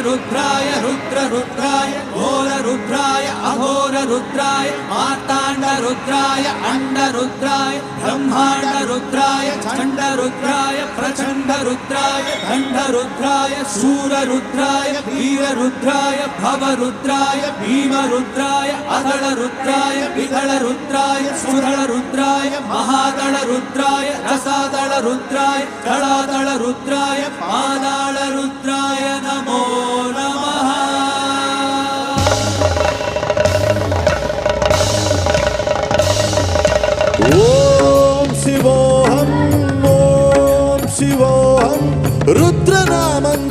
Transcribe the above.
रुद्राय रुद्राय घोर रुद्राय अघोर रुद्राय मार्तांड रुद्राय अंड रुद्राय ब्रह्मांड रुद्राय चंड रुद्राय प्रचंड रुद्राय दंड रुद्राय शूर रुद्राय वीर रुद्राय भव रुद्राय भीम रुद्राय अदल रुद्राय विदल रुद्राय सुदल रुद्राय महादल रुद्राय रसादल रुद्राय दलादल रुद्राय पादाल रुद्राय नमो नमः। ओम शिवोहम रुद्रनामं